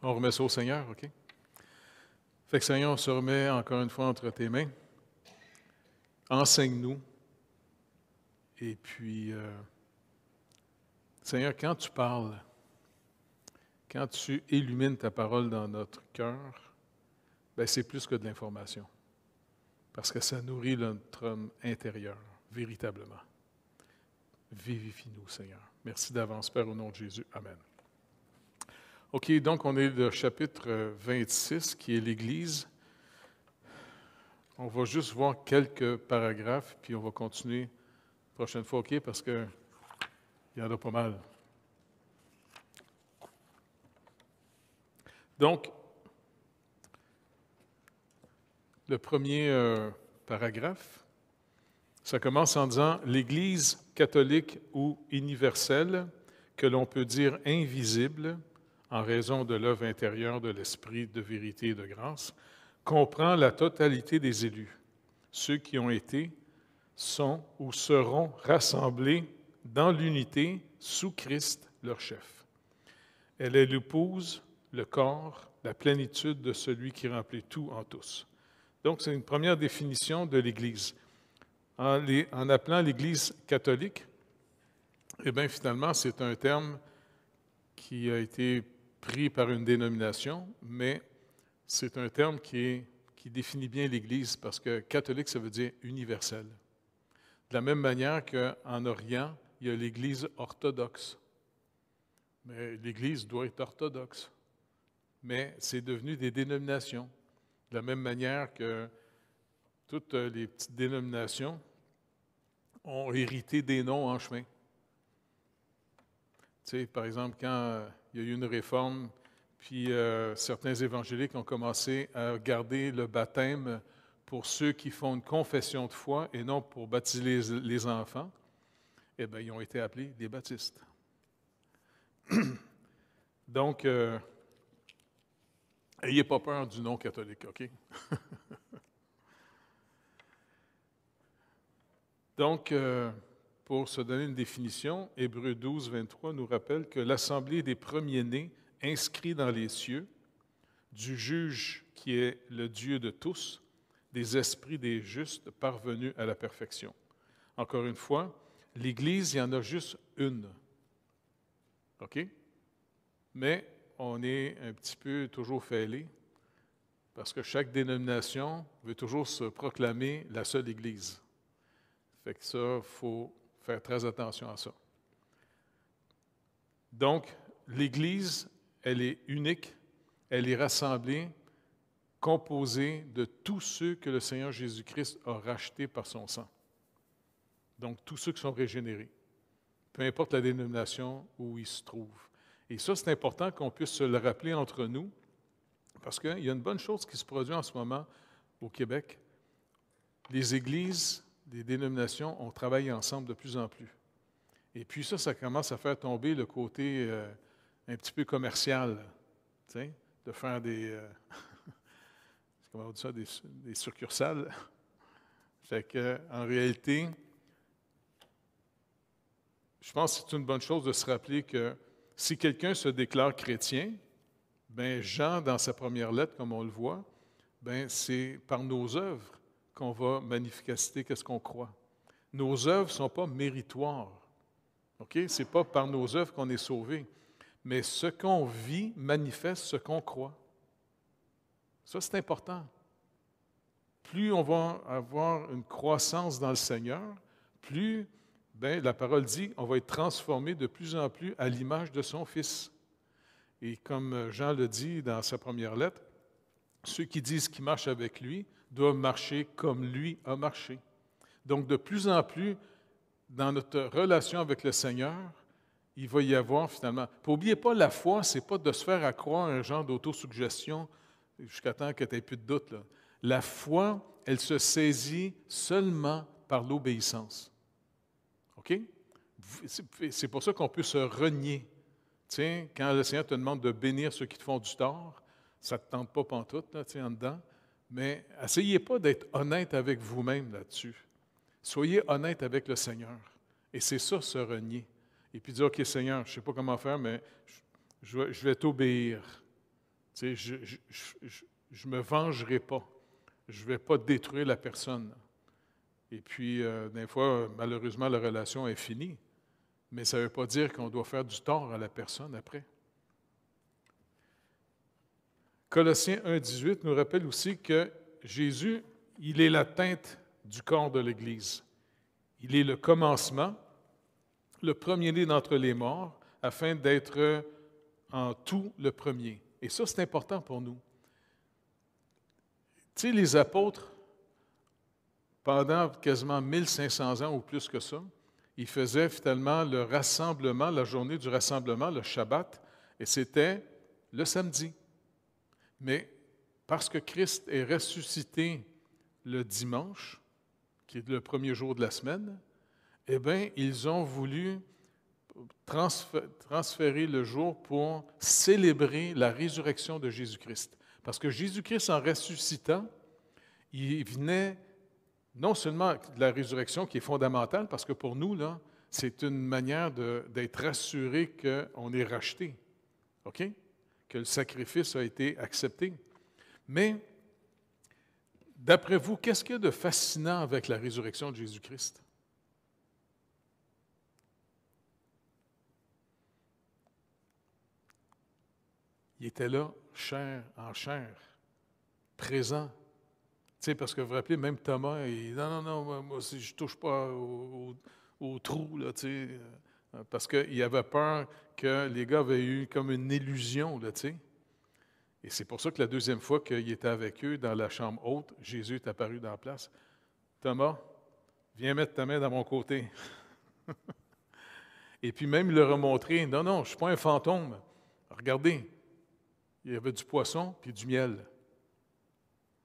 On remet ça au Seigneur, OK? Fait que Seigneur, on se remet encore une fois entre tes mains. Enseigne-nous. Et puis, Seigneur, quand tu parles, quand tu illumines ta parole dans notre cœur, ben c'est plus que de l'information. Parce que ça nourrit notre homme intérieur, véritablement. Vivifie-nous, Seigneur. Merci d'avance, Père, au nom de Jésus. Amen. OK, donc on est le chapitre 26, qui est l'Église. On va juste voir quelques paragraphes, puis on va continuer la prochaine fois, OK, parce qu'il y en a pas mal. Donc, le premier paragraphe, ça commence en disant « L'Église catholique ou universelle, que l'on peut dire invisible, en raison de l'œuvre intérieure de l'Esprit de vérité et de grâce, comprend la totalité des élus, ceux qui ont été, sont ou seront rassemblés dans l'unité sous Christ, leur chef. Elle est l'épouse, le corps, la plénitude de celui qui remplit tout en tous. » Donc, c'est une première définition de l'Église. En appelant l'Église catholique, eh bien, finalement, c'est un terme qui a été pris par une dénomination, mais c'est un terme qui définit bien l'Église parce que catholique, ça veut dire universel. De la même manière qu'en Orient, il y a l'Église orthodoxe. Mais l'Église doit être orthodoxe. Mais c'est devenu des dénominations. De la même manière que toutes les petites dénominations ont hérité des noms en chemin. Tu sais, par exemple, quand il y a eu une réforme, puis certains évangéliques ont commencé à garder le baptême pour ceux qui font une confession de foi et non pour baptiser les enfants, eh bien, ils ont été appelés des baptistes. Donc, ayez pas peur du nom catholique, OK? Donc, pour se donner une définition, Hébreux 12, 23 nous rappelle que l'assemblée des premiers-nés inscrits dans les cieux, du juge qui est le Dieu de tous, des esprits des justes parvenus à la perfection. Encore une fois, l'Église, il y en a juste une. OK? Mais on est un petit peu toujours fêlé parce que chaque dénomination veut toujours se proclamer la seule Église. Fait que ça, il faut faire très attention à ça. Donc, l'Église, elle est unique, elle est rassemblée, composée de tous ceux que le Seigneur Jésus-Christ a rachetés par son sang. Donc, tous ceux qui sont régénérés, peu importe la dénomination où ils se trouvent. Et ça, c'est important qu'on puisse se le rappeler entre nous, parce qu'il y a une bonne chose qui se produit en ce moment au Québec. Les églises, les dénominations, on travaille ensemble de plus en plus. Et puis ça commence à faire tomber le côté un petit peu commercial, tu sais, de faire des, comment on dit ça, des succursales. Fait que, en réalité, je pense que c'est une bonne chose de se rappeler que si quelqu'un se déclare chrétien, bien, Jean, dans sa première lettre, comme on le voit, bien, c'est par nos œuvres qu'on va manifester qu'est-ce qu'on croit. Nos œuvres ne sont pas méritoires. OK? Ce n'est pas par nos œuvres qu'on est sauvé. Mais ce qu'on vit manifeste ce qu'on croit. Ça, c'est important. Plus on va avoir une croissance dans le Seigneur, plus, bien, la parole dit, on va être transformé de plus en plus à l'image de son Fils. Et comme Jean le dit dans sa première lettre, ceux qui disent qu'ils marchent avec lui doivent marcher comme lui a marché. Donc, de plus en plus, dans notre relation avec le Seigneur, il va y avoir finalement... N'oubliez pas, la foi, ce n'est pas de se faire accroire un genre d'autosuggestion jusqu'à temps que tu n'aies plus de doute. Là. La foi, elle se saisit seulement par l'obéissance. OK? C'est pour ça qu'on peut se renier. Tiens, quand le Seigneur te demande de bénir ceux qui te font du tort, ça ne te tente pas pantoute, là, en dedans, mais essayez pas d'être honnête avec vous-même là-dessus. Soyez honnête avec le Seigneur. Et c'est ça, se renier. Et puis dire, OK, Seigneur, je ne sais pas comment faire, mais je vais t'obéir. Tu sais, je me vengerai pas. Je ne vais pas détruire la personne. Et puis, des fois, malheureusement, la relation est finie. Mais ça ne veut pas dire qu'on doit faire du tort à la personne après. Colossiens 1,18 nous rappelle aussi que Jésus, il est la tête du corps de l'Église. Il est le commencement, le premier-né d'entre les morts, afin d'être en tout le premier. Et ça, c'est important pour nous. Tu sais, les apôtres, pendant quasiment 1500 ans ou plus que ça, ils faisaient finalement le rassemblement, la journée du rassemblement, le Shabbat, et c'était le samedi. Mais parce que Christ est ressuscité le dimanche, qui est le premier jour de la semaine, eh bien, ils ont voulu transférer le jour pour célébrer la résurrection de Jésus-Christ. Parce que Jésus-Christ, en ressuscitant, il venait non seulement de la résurrection qui est fondamentale, parce que pour nous, là, c'est une manière d'être assuré qu'on est racheté, OK? Que le sacrifice a été accepté. Mais, d'après vous, qu'est-ce qu'il y a de fascinant avec la résurrection de Jésus-Christ? Il était là, chair en chair, présent. Tu sais, parce que vous vous rappelez, même Thomas, il dit non, non, non, moi, je ne touche pas au trou, là, tu sais, parce qu'il avait peur que les gars avaient eu comme une illusion, là, tu sais. Et c'est pour ça que la deuxième fois qu'il était avec eux dans la chambre haute, Jésus est apparu dans la place. Thomas, viens mettre ta main dans mon côté. Et puis même il leur a montré, non, non, je ne suis pas un fantôme. Regardez, il y avait du poisson puis du miel.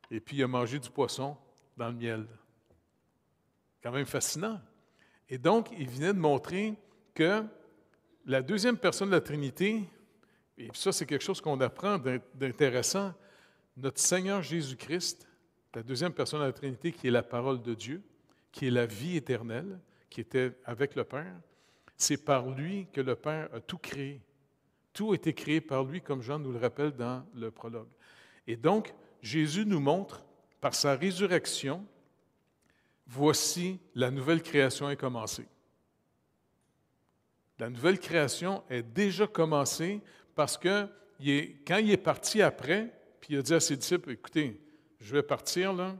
Et puis il a mangé du poisson dans le miel. Quand même fascinant. Et donc, il venait de montrer que la deuxième personne de la Trinité, et ça c'est quelque chose qu'on apprend d'intéressant, notre Seigneur Jésus-Christ, la deuxième personne de la Trinité qui est la parole de Dieu, qui est la vie éternelle, qui était avec le Père, c'est par lui que le Père a tout créé. Tout a été créé par lui, comme Jean nous le rappelle dans le prologue. Et donc, Jésus nous montre, par sa résurrection, voici, la nouvelle création est commencée. La nouvelle création est déjà commencée parce que quand il est parti après, puis il a dit à ses disciples, écoutez, je vais partir là,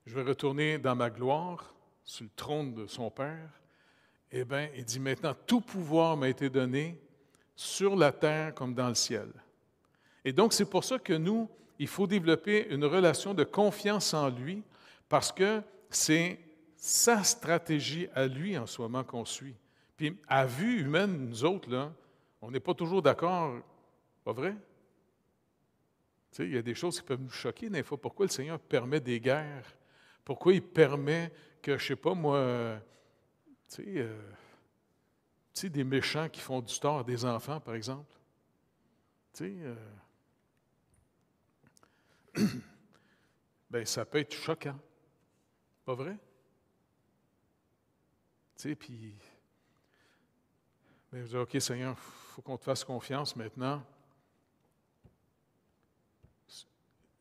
je vais retourner dans ma gloire, sur le trône de son Père. Eh bien, il dit maintenant, tout pouvoir m'a été donné sur la terre comme dans le ciel. Et donc, c'est pour ça que nous, il faut développer une relation de confiance en lui parce que c'est sa stratégie à lui en ce moment qu'on suit. Puis, à vue humaine, nous autres, là, on n'est pas toujours d'accord, pas vrai? Tu sais, il y a des choses qui peuvent nous choquer des fois. Pourquoi le Seigneur permet des guerres? Pourquoi il permet que, je ne sais pas moi, tu sais, des méchants qui font du tort à des enfants, par exemple? Tu sais, bien, ça peut être choquant. Pas vrai? Tu sais, puis, bien, vous dites, OK, Seigneur, il faut qu'on te fasse confiance maintenant.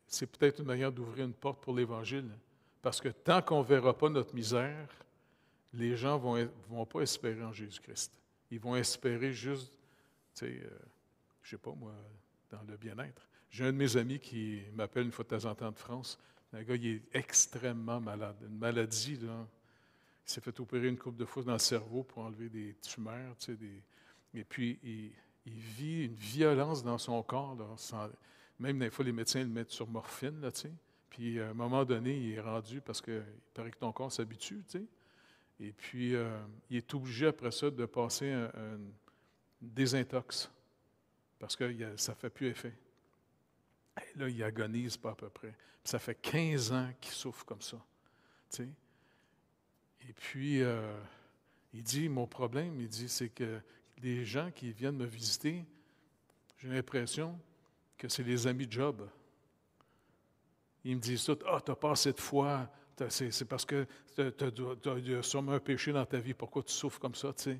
C'est peut-être une manière d'ouvrir une porte pour l'Évangile. Parce que tant qu'on ne verra pas notre misère, les gens ne vont pas espérer en Jésus-Christ. Ils vont espérer juste, tu sais, je ne sais pas moi, dans le bien-être. J'ai un de mes amis qui m'appelle une fois de temps en temps de France. Un gars, il est extrêmement malade. Une maladie, là. Il s'est fait opérer une couple de fois dans le cerveau pour enlever des tumeurs, tu sais, et puis il vit une violence dans son corps, là, même des fois les médecins le mettent sur morphine, là, tu sais. Puis à un moment donné, il est rendu parce qu'il paraît que ton corps s'habitue, tu sais. Et puis il est obligé après ça de passer un désintox parce que ça ne fait plus effet. Et là, il agonise pas à peu près. Puis ça fait 15 ans qu'il souffre comme ça, tu sais. Et puis, il dit, mon problème, il dit, c'est que les gens qui viennent me visiter, j'ai l'impression que c'est les amis de Job. Ils me disent tout, ah, tu n'as pas assez de foi, c'est parce que tu as sûrement un péché dans ta vie, pourquoi tu souffres comme ça, tu sais.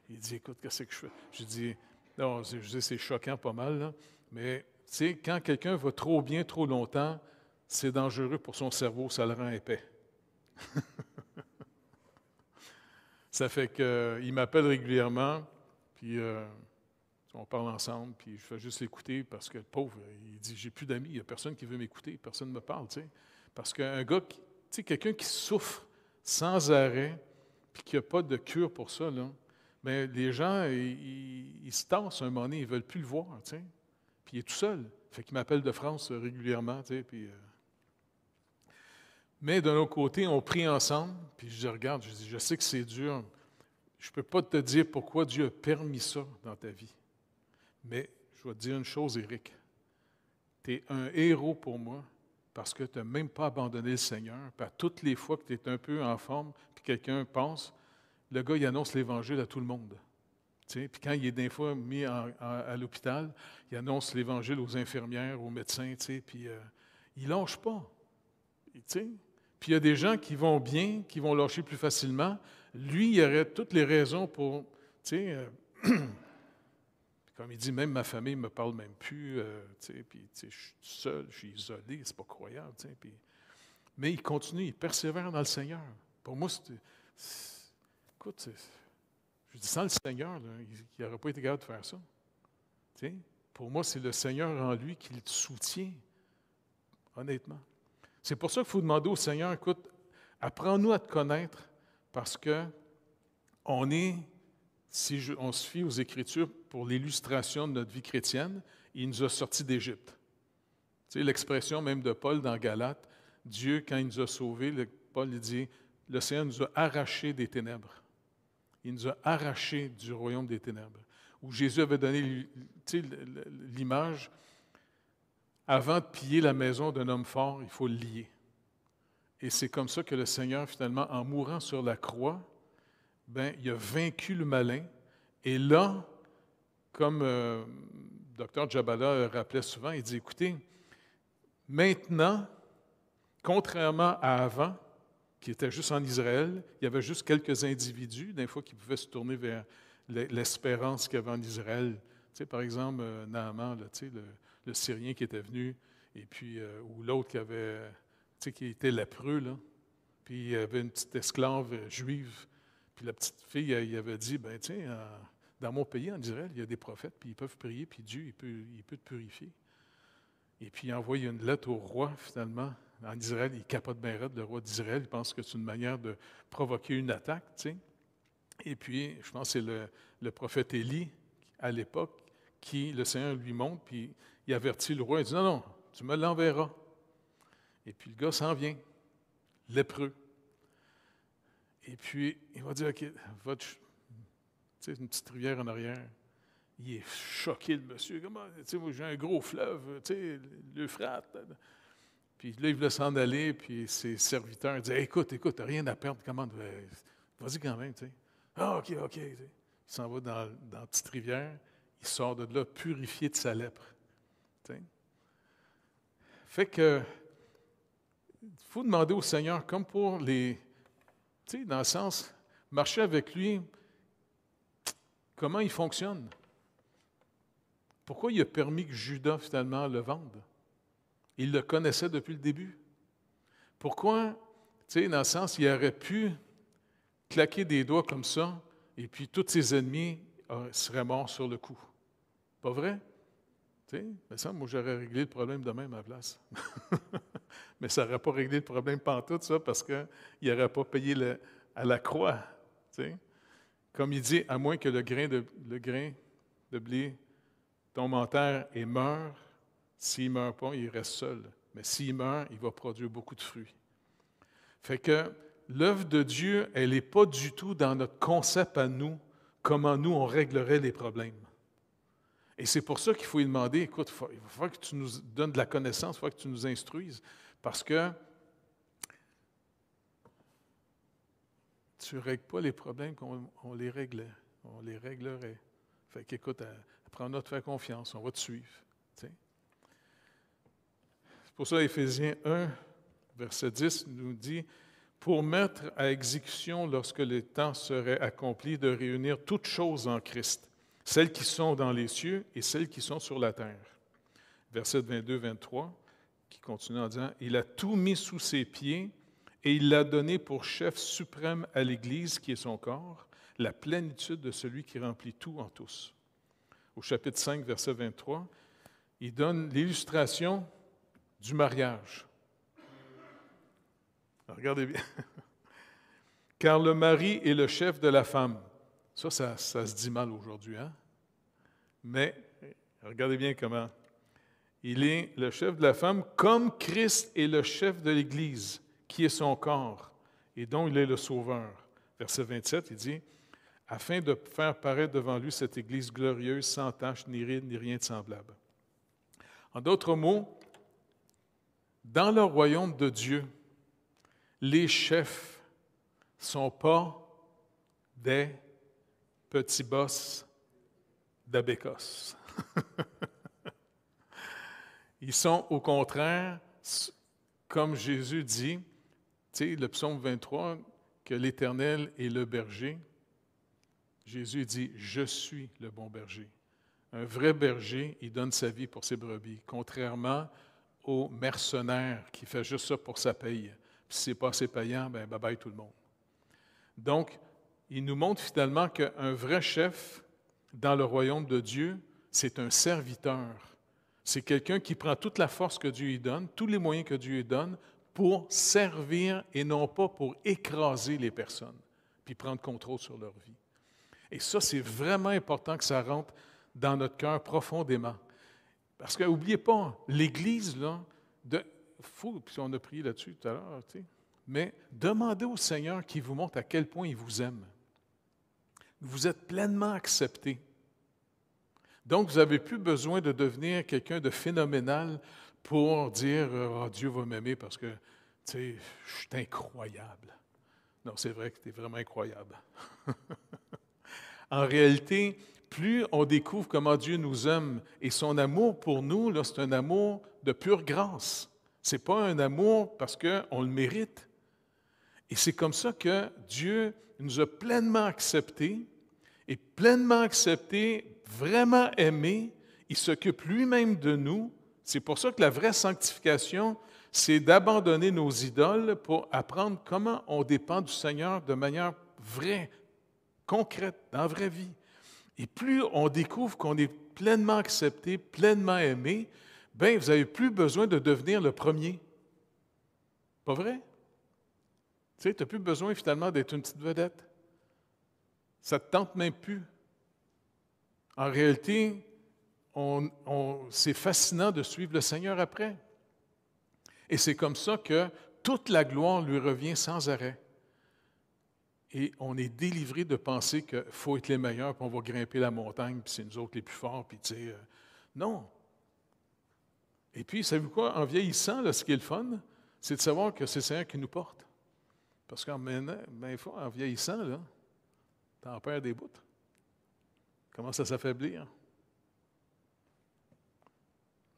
Il dit, écoute, qu'est-ce que je fais? Je dis, non, c'est choquant pas mal, là, mais sais, quand quelqu'un va trop bien trop longtemps, c'est dangereux pour son cerveau, ça le rend épais. Ça fait qu'il m'appelle régulièrement, puis on parle ensemble, puis je fais juste l'écouter parce que le pauvre, il dit, j'ai plus d'amis, il n'y a personne qui veut m'écouter, personne ne me parle, tu sais. Parce qu'un gars, tu sais, quelqu'un qui souffre sans arrêt, puis qui n'a pas de cure pour ça, là, bien, les gens, ils se tassent un moment donné, ils ne veulent plus le voir, tu sais. Puis il est tout seul. Fait qu'il m'appelle de France régulièrement, tu sais, puis... Mais d'un autre côté, on prie ensemble, puis je dis, regarde, je dis, je sais que c'est dur, je ne peux pas te dire pourquoi Dieu a permis ça dans ta vie. Mais je vais te dire une chose, Éric. Tu es un héros pour moi parce que tu n'as même pas abandonné le Seigneur. Puis à toutes les fois que tu es un peu en forme, puis quelqu'un pense, le gars, il annonce l'Évangile à tout le monde. Tu sais, puis quand il est des fois mis à l'hôpital, il annonce l'Évangile aux infirmières, aux médecins, tu sais, puis il ne lâche pas. Tu sais. Puis il y a des gens qui vont bien, qui vont lâcher plus facilement. Lui, il aurait toutes les raisons pour, tu sais, comme il dit, même ma famille ne me parle même plus, puis je suis seul, je suis isolé, c'est pas croyable. Puis, mais il continue, il persévère dans le Seigneur. Pour moi, écoute, je dis, sans le Seigneur, là, il n'aurait pas été capable de faire ça. T'sais? Pour moi, c'est le Seigneur en lui qui le soutient, honnêtement. C'est pour ça qu'il faut demander au Seigneur, écoute, apprends-nous à te connaître, parce que on est... Si on se fie aux Écritures pour l'illustration de notre vie chrétienne, il nous a sortis d'Égypte. Tu sais, l'expression même de Paul dans Galates, Dieu, quand il nous a sauvés, Paul dit, le Seigneur nous a arrachés des ténèbres. Il nous a arrachés du royaume des ténèbres. Où Jésus avait donné l'image, avant de piller la maison d'un homme fort, il faut le lier. Et c'est comme ça que le Seigneur, finalement, en mourant sur la croix, ben, il a vaincu le malin. Et là, comme Dr. Jabala rappelait souvent, il dit, écoutez, maintenant, contrairement à avant, qui était juste en Israël, il y avait juste quelques individus, des fois, qui pouvaient se tourner vers l'espérance qu'il y avait en Israël. Tu sais, par exemple, Naaman, là, tu sais, le Syrien qui était venu, et puis, ou l'autre qui avait, tu sais, qui était lépreux, là, puis il y avait une petite esclave juive. Puis la petite fille, il avait dit, ben tiens, dans mon pays, en Israël, il y a des prophètes, puis ils peuvent prier, puis Dieu, il peut te purifier. Et puis il envoie une lettre au roi, finalement. En Israël, il capote bien raide, le roi d'Israël, il pense que c'est une manière de provoquer une attaque, tu sais. Et puis, je pense que c'est le prophète Élie, à l'époque, qui, le Seigneur lui montre, puis il avertit le roi, il dit, non, non, tu me l'enverras. Et puis le gars s'en vient, lépreux. Et puis, il va dire, OK, tu sais, une petite rivière en arrière. Il est choqué, le monsieur. Comment, tu sais, moi, j'ai un gros fleuve, tu sais, l'Euphrate. Puis là, il voulait s'en aller, puis ses serviteurs disaient, écoute, t'as rien à perdre, comment, vas-y quand même, tu sais. Ah, OK. Tu sais. Il s'en va dans la petite rivière, il sort de là purifié de sa lèpre. Tu sais. Fait que, il faut demander au Seigneur, comme pour les... Tu sais, dans le sens, marcher avec lui, comment il fonctionne? Pourquoi il a permis que Judas, finalement, le vende? Il le connaissait depuis le début. Pourquoi, tu sais, dans le sens, il aurait pu claquer des doigts comme ça, et puis tous ses ennemis seraient morts sur le coup. Pas vrai? Tu sais, mais ça, moi, j'aurais réglé le problème de même à la place. Mais ça n'aurait pas réglé le problème pantoute, ça, parce qu'il n'aurait pas payé à la croix. Tu sais. Comme il dit, à moins que le grain de blé tombe en terre et meure, s'il ne meurt pas, il reste seul. Mais s'il meurt, il va produire beaucoup de fruits. Fait que l'œuvre de Dieu, elle n'est pas du tout dans notre concept à nous, comment nous, on réglerait les problèmes. Et c'est pour ça qu'il faut lui demander, écoute, il va falloir que tu nous donnes de la connaissance, il va falloir que tu nous instruises, parce que tu ne règles pas les problèmes qu'on les réglait, on les réglerait. Fait qu'écoute, apprends-nous à te faire confiance, on va te suivre. T'sais. C'est pour ça, Éphésiens 1, verset 10 nous dit, « Pour mettre à exécution, lorsque le temps serait accompli, de réunir toutes choses en Christ, celles qui sont dans les cieux et celles qui sont sur la terre. verset 22-23, qui continue en disant « Il a tout mis sous ses pieds et il l'a donné pour chef suprême à l'Église qui est son corps, la plénitude de celui qui remplit tout en tous. » Au chapitre 5, verset 23, il donne l'illustration du mariage. Alors, regardez bien. « Car le mari est le chef de la femme. » Ça se dit mal aujourd'hui, hein? Mais regardez bien comment. Il est le chef de la femme comme Christ est le chef de l'Église, qui est son corps, et dont il est le sauveur. Verset 27, il dit, « Afin de faire paraître devant lui cette Église glorieuse, sans tache, ni ride, ni rien de semblable. » En d'autres mots, dans le royaume de Dieu, les chefs ne sont pas des petits boss d'Abécosse. Ils sont au contraire, comme Jésus dit, tu sais, le psaume 23, que l'Éternel est le berger. Jésus dit, « Je suis le bon berger. » Un vrai berger, il donne sa vie pour ses brebis, contrairement au mercenaire qui fait juste ça pour sa paye. Puis si ce n'est pas assez payant, bien, bye-bye tout le monde. Donc, il nous montre finalement qu'un vrai chef dans le royaume de Dieu, c'est un serviteur. C'est quelqu'un qui prend toute la force que Dieu lui donne, tous les moyens que Dieu lui donne pour servir et non pas pour écraser les personnes, puis prendre contrôle sur leur vie. Et ça, c'est vraiment important que ça rentre dans notre cœur profondément. Parce que, n'oubliez pas, l'Église, là, puis on a prié là-dessus tout à l'heure, tu sais, mais demandez au Seigneur qu'il vous montre à quel point il vous aime. Vous êtes pleinement accepté. Donc, vous n'avez plus besoin de devenir quelqu'un de phénoménal pour dire « oh, Dieu va m'aimer parce que, tu sais, je suis incroyable. » Non, c'est vrai que tu es vraiment incroyable. En réalité, plus on découvre comment Dieu nous aime et son amour pour nous, là, c'est un amour de pure grâce. Ce n'est pas un amour parce qu'on le mérite. Et c'est comme ça que Dieu nous a pleinement acceptés et pleinement acceptés, vraiment aimés. Il s'occupe lui-même de nous. C'est pour ça que la vraie sanctification, c'est d'abandonner nos idoles pour apprendre comment on dépend du Seigneur de manière vraie, concrète, dans la vraie vie. Et plus on découvre qu'on est pleinement accepté, pleinement aimé, bien, vous n'avez plus besoin de devenir le premier. Pas vrai? Tu sais, tu n'as plus besoin finalement d'être une petite vedette. Ça ne te tente même plus. En réalité, c'est fascinant de suivre le Seigneur après. Et c'est comme ça que toute la gloire lui revient sans arrêt. Et on est délivré de penser qu'il faut être les meilleurs, puis on va grimper la montagne, puis c'est nous autres les plus forts, puis tu sais, non. Et puis, savez-vous quoi? En vieillissant, là, ce qui est le fun, c'est de savoir que c'est le Seigneur qui nous porte. Parce qu'en vieillissant, là, t'en perds des bouts. Commence à s'affaiblir.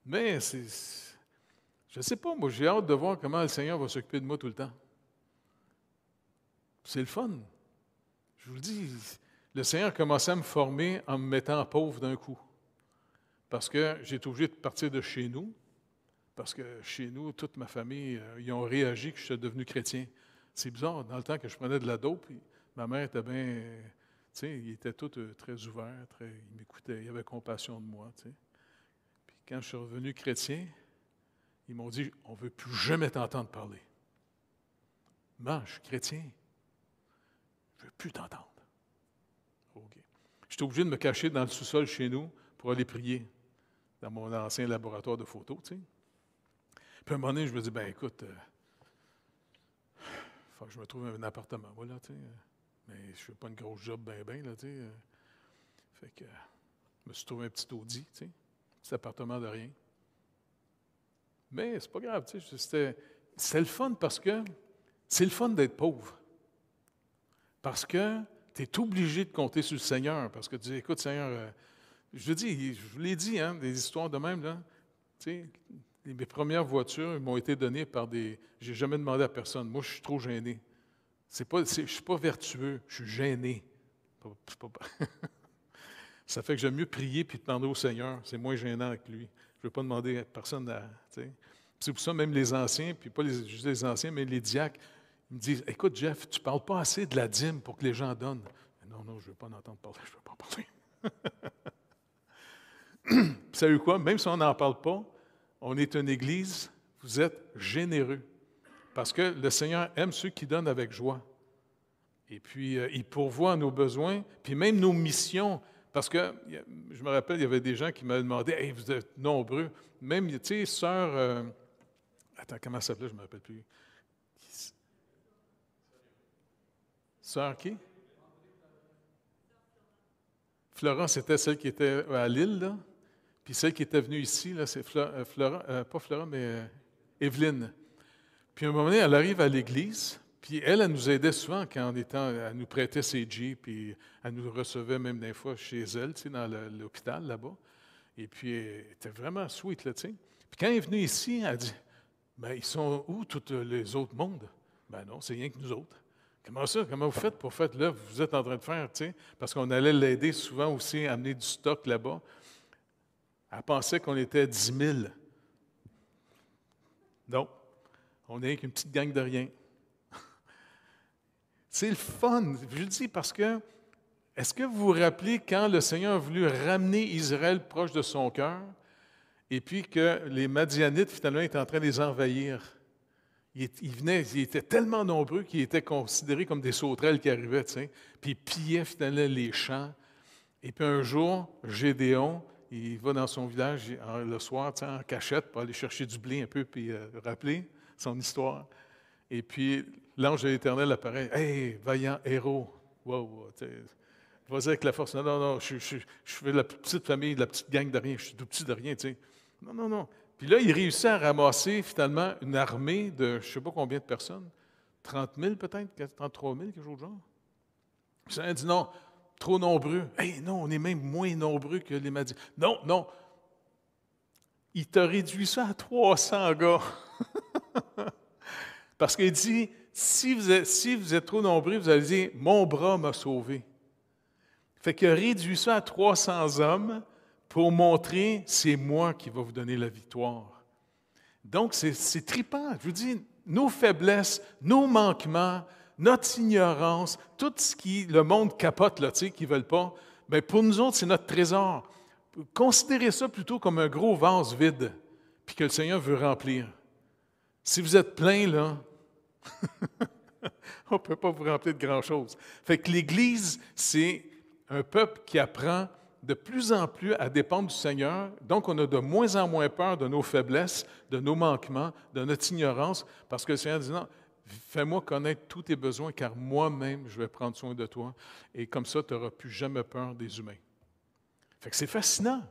Mais je ne sais pas, moi, j'ai hâte de voir comment le Seigneur va s'occuper de moi tout le temps. C'est le fun. Je vous le dis, le Seigneur commençait à me former en me mettant pauvre d'un coup. Parce que j'ai été obligé de partir de chez nous, parce que chez nous, toute ma famille, ils ont réagi que je suis devenu chrétien. C'est bizarre, dans le temps que je prenais de la dope, ma mère était bien, tu sais, il était tout très ouvert, il m'écoutait, il avait compassion de moi, tu sais. Puis quand je suis revenu chrétien, ils m'ont dit, on ne veut plus jamais t'entendre parler. Moi, je suis chrétien. Je ne veux plus t'entendre. OK. J'étais obligé de me cacher dans le sous-sol chez nous pour aller prier dans mon ancien laboratoire de photos, tu sais. Puis à un moment donné, je me dis, ben écoute, il faut que je me trouve un appartement, moi, là, tu sais. Mais je ne fais pas une grosse job ben, là, tu sais. Fait que je me suis trouvé un petit Audi, tu sais. Petit appartement de rien. Mais c'est pas grave, tu sais. C'était le fun parce que c'est le fun d'être pauvre. Parce que tu es obligé de compter sur le Seigneur. Parce que tu dis, écoute, Seigneur, je vous l'ai dit, hein, des histoires de même, là. Tu sais, mes premières voitures m'ont été données par des... J'ai jamais demandé à personne. Moi, je suis trop gêné. Je ne suis pas vertueux, je suis gêné. Ça fait que j'aime mieux prier puis demander au Seigneur. C'est moins gênant avec lui. Je ne veux pas demander à personne à. Tu sais. C'est pour ça, même les anciens, puis pas juste les anciens, mais les diacres, ils me disent, écoute, Jeff, tu ne parles pas assez de la dîme pour que les gens donnent. Non, non, je ne veux pas en entendre parler, je ne veux pas parler. Puis, savez-vous quoi? Même si on n'en parle pas, on est une Église, vous êtes généreux. Parce que le Seigneur aime ceux qui donnent avec joie. Et puis, il pourvoit à nos besoins, puis même nos missions. Parce que, je me rappelle, il y avait des gens qui m'avaient demandé, « Hey, vous êtes nombreux. » Même, tu sais, sœur... attends, comment ça s'appelait? Je ne me rappelle plus. Sœur qui? Florence, c'était celle qui était à Lille, là. Puis celle qui était venue ici, là, c'est Florence, pas Florence, mais Evelyne. Puis à un moment donné, elle arrive à l'église, puis elle nous aidait souvent quand elle nous prêtait ses jeeps, puis elle nous recevait même des fois chez elle, tu sais, dans l'hôpital là-bas. Et puis, elle était vraiment sweet, là, tu sais. Puis quand elle est venue ici, elle dit, « Ben, ils sont où tous les autres mondes? » Ben non, c'est rien que nous autres. Comment ça? Comment vous faites pour faire là? Vous êtes en train de faire, tu sais, parce qu'on allait l'aider souvent aussi à amener du stock là-bas. Elle pensait qu'on était 10 000. Non, on n'est qu'une petite gang de rien. C'est le fun, je le dis parce que, est-ce que vous vous rappelez quand le Seigneur a voulu ramener Israël proche de son cœur et puis que les Madianites, finalement, étaient en train de les envahir? Ils étaient tellement nombreux qu'ils étaient considérés comme des sauterelles qui arrivaient, tu sais, puis ils pillaient finalement les champs. Et puis un jour, Gédéon, il va dans son village le soir, tu sais, en cachette, pour aller chercher du blé un peu, puis rappeler son histoire. Et puis l'ange de l'Éternel apparaît. « Hey, vaillant héros! » Wow, vas-y avec la force. Non, non, non, je fais de la petite famille, de la petite gang de rien, je suis tout petit de rien, tu sais. Non, non, non. Puis là, il réussit à ramasser finalement une armée de je ne sais pas combien de personnes, 30 000 peut-être, 33 000, quelque chose de genre. Puis ça a dit non, trop nombreux. Hey, non, on est même moins nombreux que les Madianites. Non, non. Il t'a réduit ça à 300 gars. Parce qu'il dit, si vous êtes trop nombreux, vous allez dire, mon bras m'a sauvé. Fait qu'il a réduit ça à 300 hommes pour montrer, c'est moi qui va vous donner la victoire. Donc, c'est trippant. Je vous dis, nos faiblesses, nos manquements, notre ignorance, tout ce qui le monde capote, là, tu sais, qu'ils ne veulent pas, bien, pour nous autres, c'est notre trésor. Considérez ça plutôt comme un gros vase vide, puis que le Seigneur veut remplir. Si vous êtes plein, là, on ne peut pas vous remplir de grand-chose. Fait que l'Église, c'est un peuple qui apprend de plus en plus à dépendre du Seigneur. Donc, on a de moins en moins peur de nos faiblesses, de nos manquements, de notre ignorance, parce que le Seigneur dit non, fais-moi connaître tous tes besoins, car moi-même, je vais prendre soin de toi. Et comme ça, tu n'auras plus jamais peur des humains. Fait que c'est fascinant.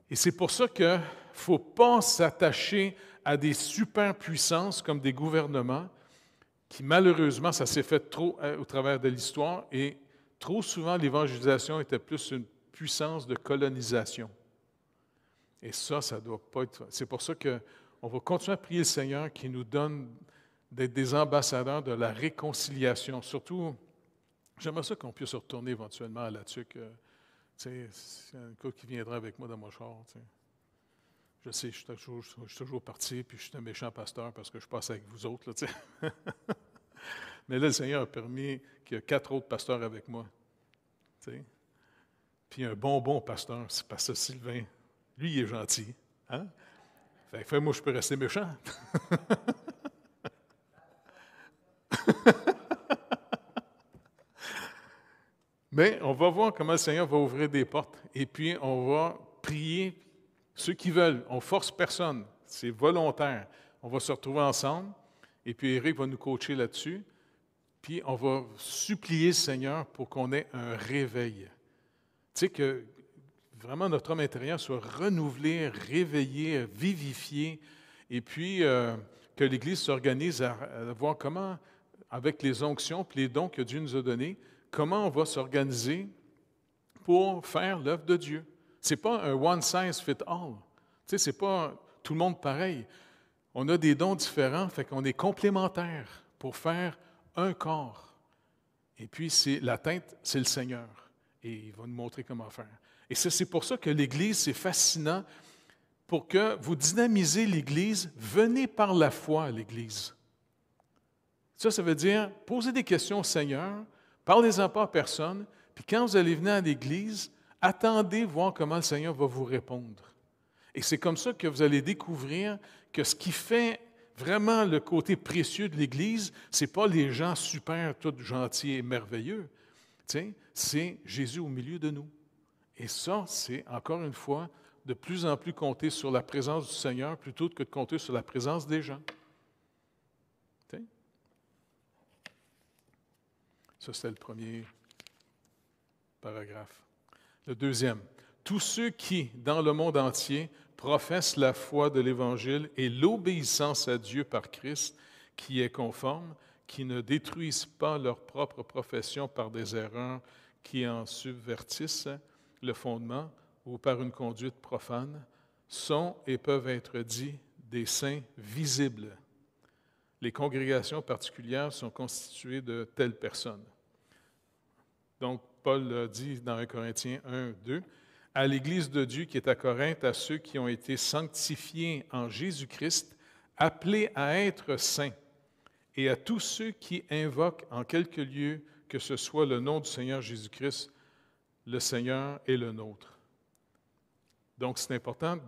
Et c'est pour ça qu'il ne faut pas s'attacher à des superpuissances comme des gouvernements, qui malheureusement, ça s'est fait trop au travers de l'histoire, et trop souvent, l'évangélisation était plus une puissance de colonisation. Et ça ne doit pas être... C'est pour ça qu'on va continuer à prier le Seigneur qui nous donne d'être des ambassadeurs de la réconciliation. Surtout, j'aimerais ça qu'on puisse retourner éventuellement à là-dessus. Tu sais, c'est un gars qui viendra avec moi dans mon char. Tu sais. Je sais, je suis toujours parti, puis je suis un méchant pasteur parce que je passe avec vous autres. Là, tu sais. Mais là, le Seigneur a permis qu'il y ait 4 autres pasteurs avec moi. Tu sais. Puis un bon pasteur, c'est pasteur Sylvain. Lui, il est gentil. Hein? Fait que moi, je peux rester méchant. Mais on va voir comment le Seigneur va ouvrir des portes. Et puis, on va prier ceux qui veulent. On ne force personne. C'est volontaire. On va se retrouver ensemble. Et puis, Éric va nous coacher là-dessus. Puis, on va supplier le Seigneur pour qu'on ait un réveil. Tu sais, que vraiment notre homme intérieur soit renouvelé, réveillé, vivifié. Et puis, que l'Église s'organise à voir comment, avec les onctions et les dons que Dieu nous a donnés, comment on va s'organiser pour faire l'œuvre de Dieu. Ce n'est pas un one size fit all. Tu sais, ce n'est pas tout le monde pareil. On a des dons différents, fait qu'on est complémentaires pour faire un corps. Et puis, la tête, c'est le Seigneur. Et il va nous montrer comment faire. Et c'est pour ça que l'Église, c'est fascinant. Pour que vous dynamisez l'Église, venez par la foi à l'Église. Ça veut dire, posez des questions au Seigneur, parlez-en pas à personne, puis quand vous allez venir à l'Église, attendez voir comment le Seigneur va vous répondre. Et c'est comme ça que vous allez découvrir que ce qui fait vraiment le côté précieux de l'Église, ce n'est pas les gens super, tous gentils et merveilleux. C'est Jésus au milieu de nous. Et ça, c'est encore une fois de plus en plus compter sur la présence du Seigneur plutôt que de compter sur la présence des gens. T'sais? Ça, c'était le premier paragraphe. Le deuxième. Tous ceux qui, dans le monde entier, professent la foi de l'Évangile et l'obéissance à Dieu par Christ, qui est conforme, qui ne détruisent pas leur propre profession par des erreurs qui en subvertissent le fondement ou par une conduite profane, sont et peuvent être dits des saints visibles. Les congrégations particulières sont constituées de telles personnes. Donc, Paul dit dans 1 Corinthiens 1, 2, « À l'Église de Dieu qui est à Corinthe, à ceux qui ont été sanctifiés en Jésus-Christ, appelés à être saints, et à tous ceux qui invoquent en quelque lieu que ce soit le nom du Seigneur Jésus-Christ, le Seigneur est le nôtre. » Donc, c'est important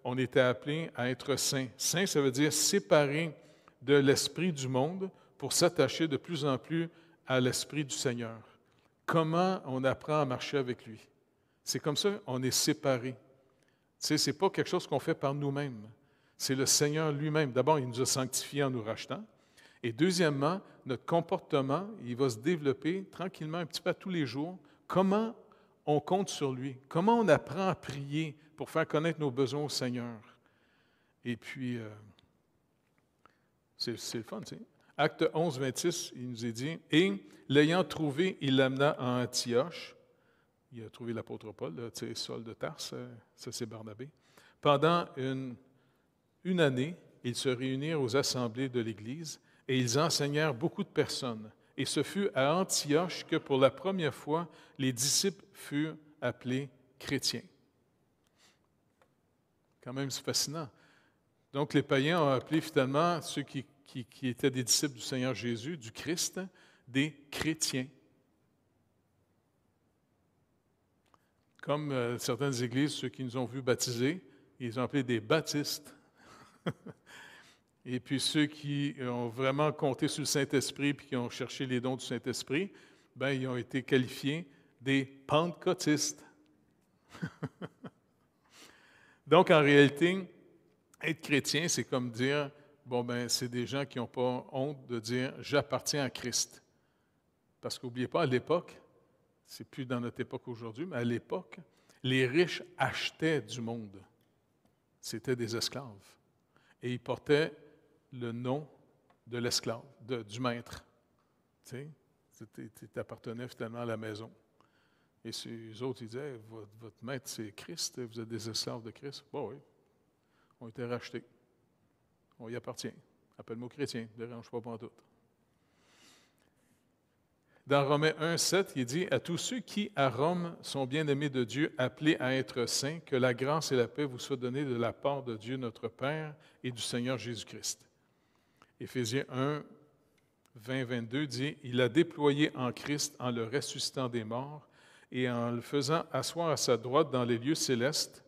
on était appelés à être saints. Saint, ça veut dire séparé de l'esprit du monde pour s'attacher de plus en plus à l'esprit du Seigneur. Comment on apprend à marcher avec lui? C'est comme ça qu'on est séparés. Ce n'est pas quelque chose qu'on fait par nous-mêmes. C'est le Seigneur lui-même. D'abord, il nous a sanctifiés en nous rachetant. Et deuxièmement, notre comportement, il va se développer tranquillement un petit peu tous les jours. Comment on compte sur lui? Comment on apprend à prier pour faire connaître nos besoins au Seigneur? Et puis, c'est le fun, tu sais. Acte 11, 26, il nous est dit, « Et l'ayant trouvé, il l'amena à Antioche. » Il a trouvé l'apôtre Paul, tu sais, Saul de Tarse, ça c'est Barnabé. « Pendant une année, ils se réunirent aux assemblées de l'Église et ils enseignèrent beaucoup de personnes. Et ce fut à Antioche que pour la première fois, les disciples furent appelés chrétiens. » Quand même, c'est fascinant. Donc, les païens ont appelé finalement ceux qui étaient des disciples du Seigneur Jésus, du Christ, des chrétiens. Comme certaines églises, ceux qui nous ont vus baptiser, ils ont appelé des baptistes. Et puis ceux qui ont vraiment compté sur le Saint-Esprit puis qui ont cherché les dons du Saint-Esprit, ben, ils ont été qualifiés des pentecôtistes. Donc, en réalité, être chrétien, c'est comme dire, bon, ben, c'est des gens qui n'ont pas honte de dire « j'appartiens à Christ ». Parce qu'n'oubliez pas, à l'époque, c'est plus dans notre époque aujourd'hui, mais à l'époque, les riches achetaient du monde. C'était des esclaves. Et ils portaient le nom de l'esclave, du maître. Tu sais, tu appartenais finalement à la maison. Et les autres, ils disaient, votre maître, c'est Christ, vous êtes des esclaves de Christ. Bon, oui, on a été rachetés. On y appartient. Appelle-moi chrétien, ne dérange pas pantoute. Dans Romains 1, 7, il dit « À tous ceux qui, à Rome, sont bien-aimés de Dieu, appelés à être saints, que la grâce et la paix vous soient données de la part de Dieu notre Père et du Seigneur Jésus-Christ. » Éphésiens 1, 20, 22 dit « Il a déployé en Christ en le ressuscitant des morts et en le faisant asseoir à sa droite dans les lieux célestes,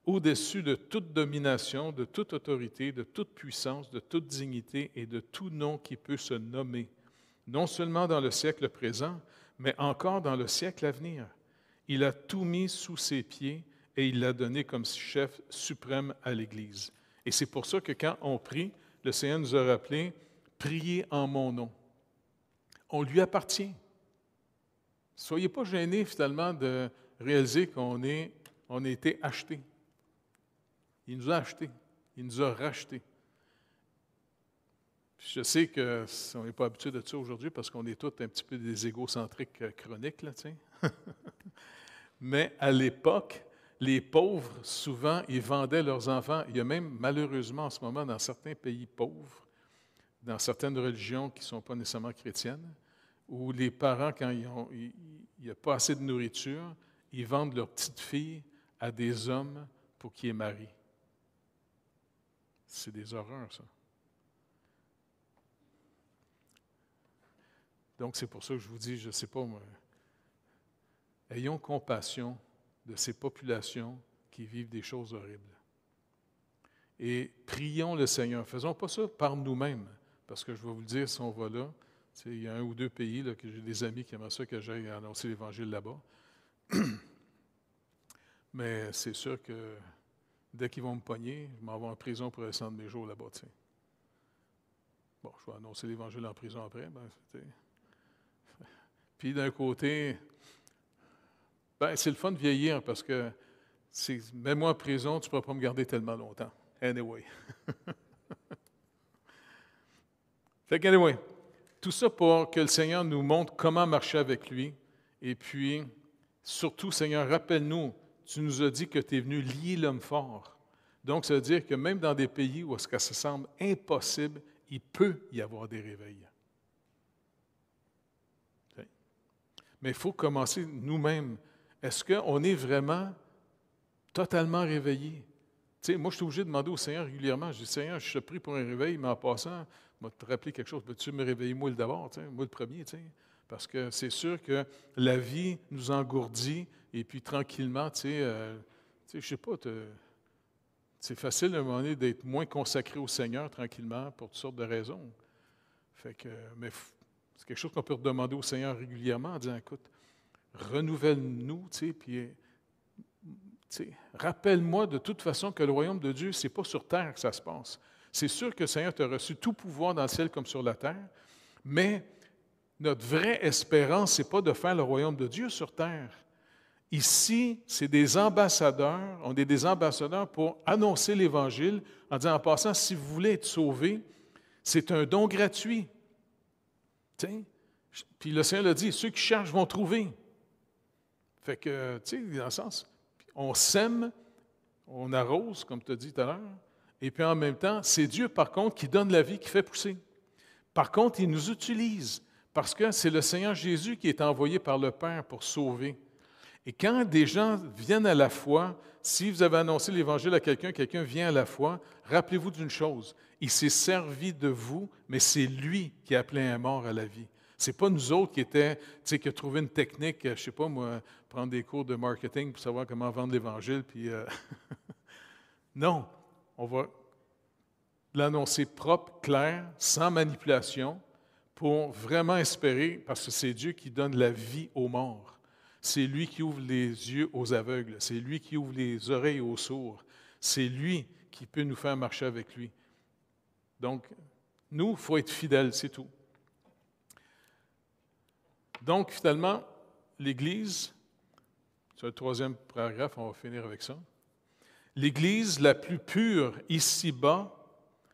au-dessus de toute domination, de toute autorité, de toute puissance, de toute dignité et de tout nom qui peut se nommer, non seulement dans le siècle présent, mais encore dans le siècle à venir. Il a tout mis sous ses pieds et il l'a donné comme chef suprême à l'Église. » Et c'est pour ça que quand on prie, le Seigneur nous a rappelé « Priez en mon nom ». On lui appartient. Soyez pas gênés finalement de réaliser qu'on a été achetés. Il nous a achetés. Il nous a rachetés. Je sais qu'on n'est pas habitué de ça aujourd'hui parce qu'on est tous un petit peu des égocentriques chroniques, là, tu sais. Mais à l'époque, les pauvres, souvent, ils vendaient leurs enfants. Il y a même, malheureusement, en ce moment, dans certains pays pauvres, dans certaines religions qui ne sont pas nécessairement chrétiennes, où les parents, quand il n'y a pas assez de nourriture, ils vendent leurs petites filles à des hommes pour qu'ils les marient. C'est des horreurs, ça. Donc, c'est pour ça que je vous dis, je ne sais pas, moi, ayons compassion de ces populations qui vivent des choses horribles. Et prions le Seigneur. Faisons pas ça par nous-mêmes, parce que je vais vous le dire, si on va là, il y a 1 ou 2 pays là, que j'ai des amis qui aimeraient ça que j'aille annoncer l'Évangile là-bas. Mais c'est sûr que dès qu'ils vont me pogner, je m'en vais en prison pour le restant de mes jours là-bas. T'sais. Bon, je vais annoncer l'Évangile en prison après. Puis d'un côté, c'est le fun de vieillir parce que mets-moi en prison, tu ne pourras pas me garder tellement longtemps. Anyway. Fait qu'anyway, tout ça pour que le Seigneur nous montre comment marcher avec lui. Et puis, surtout, Seigneur, rappelle-nous, tu nous as dit que tu es venu lier l'homme fort. Donc, ça veut dire que même dans des pays où ça semble impossible, il peut y avoir des réveils. Mais il faut commencer nous-mêmes. Est-ce qu'on est vraiment totalement réveillés? Tu sais, moi, je suis obligé de demander au Seigneur régulièrement. Je dis, Seigneur, je te prie pour un réveil, mais en passant, je vais te rappeler quelque chose. Peux-tu me réveiller moi d'abord, moi le premier? Parce que c'est sûr que la vie nous engourdit et puis tranquillement, je ne sais pas, c'est facile à un moment donné d'être moins consacré au Seigneur tranquillement pour toutes sortes de raisons. Fait que, mais c'est quelque chose qu'on peut demander au Seigneur régulièrement en disant, écoute, renouvelle-nous, puis rappelle-moi de toute façon que le royaume de Dieu, ce n'est pas sur terre que ça se passe. C'est sûr que le Seigneur t'a reçu tout pouvoir dans le ciel comme sur la terre, mais notre vraie espérance, ce n'est pas de faire le royaume de Dieu sur terre. Ici, c'est des ambassadeurs, on est des ambassadeurs pour annoncer l'Évangile en disant, en passant, si vous voulez être sauvés, c'est un don gratuit. T'sais? Puis le Seigneur l'a dit, ceux qui cherchent vont trouver. Fait que, tu sais, dans le sens, on sème, on arrose, comme tu as dit tout à l'heure, et puis en même temps, c'est Dieu, par contre, qui donne la vie, qui fait pousser. Par contre, il nous utilise, parce que c'est le Seigneur Jésus qui est envoyé par le Père pour sauver. Et quand des gens viennent à la foi, si vous avez annoncé l'Évangile à quelqu'un, quelqu'un vient à la foi, rappelez-vous d'une chose, il s'est servi de vous, mais c'est lui qui a appelé un mort à la vie. Ce n'est pas nous autres qui a trouvé une technique, je ne sais pas moi, prendre des cours de marketing pour savoir comment vendre l'Évangile, puis non, on va l'annoncer propre, clair, sans manipulation, pour vraiment espérer, parce que c'est Dieu qui donne la vie aux morts. C'est lui qui ouvre les yeux aux aveugles. C'est lui qui ouvre les oreilles aux sourds. C'est lui qui peut nous faire marcher avec lui. Donc, nous, il faut être fidèles, c'est tout. Donc, finalement, l'Église, c'est le 3e paragraphe, on va finir avec ça. L'Église la plus pure ici-bas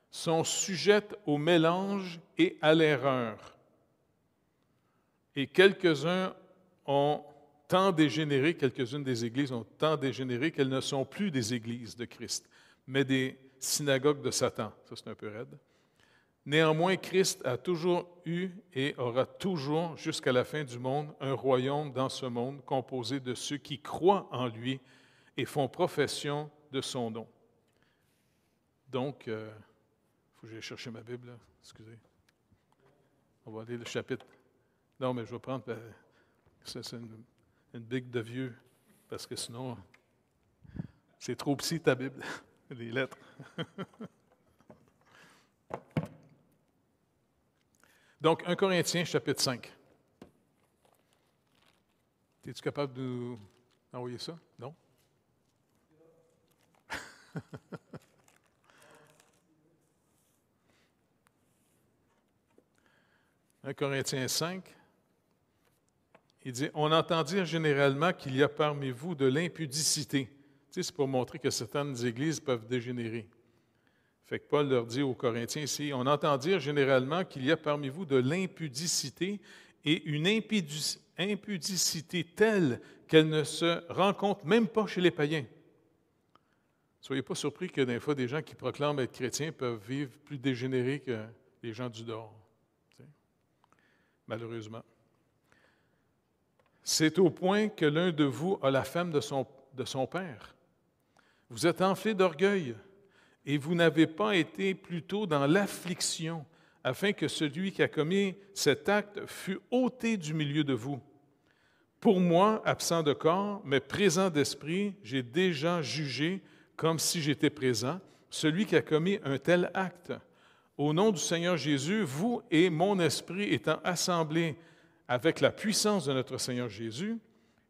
sont sujettes au mélange et à l'erreur. Et quelques-uns ont tant dégénéré, quelques-unes des églises ont tant dégénéré qu'elles ne sont plus des églises de Christ, mais des synagogues de Satan. Ça, c'est un peu raide. Néanmoins, Christ a toujours eu et aura toujours, jusqu'à la fin du monde, un royaume dans ce monde composé de ceux qui croient en lui et font profession de son nom. Donc, il faut que j'aille chercher ma Bible, là. Excusez. On va aller le chapitre. Non, mais je vais prendre... ça, c'est une bible de vieux, parce que sinon, c'est trop petit ta Bible, les lettres. Donc, 1 Corinthiens, chapitre 5. Es-tu capable de nous envoyer ça? Non? 1 Corinthiens 5. Il dit, on entend dire généralement qu'il y a parmi vous de l'impudicité. Tu sais, c'est pour montrer que certaines églises peuvent dégénérer. Fait que Paul leur dit aux Corinthiens ici, on entend dire généralement qu'il y a parmi vous de l'impudicité et une impudicité telle qu'elle ne se rencontre même pas chez les païens. Soyez pas surpris que des fois, des gens qui proclament être chrétiens peuvent vivre plus dégénérés que les gens du dehors. Tu sais. Malheureusement. C'est au point que l'un de vous a la femme de son père. Vous êtes enflé d'orgueil, et vous n'avez pas été plutôt dans l'affliction, afin que celui qui a commis cet acte fût ôté du milieu de vous. Pour moi, absent de corps, mais présent d'esprit, j'ai déjà jugé, comme si j'étais présent, celui qui a commis un tel acte. Au nom du Seigneur Jésus, vous et mon esprit étant assemblés avec la puissance de notre Seigneur Jésus,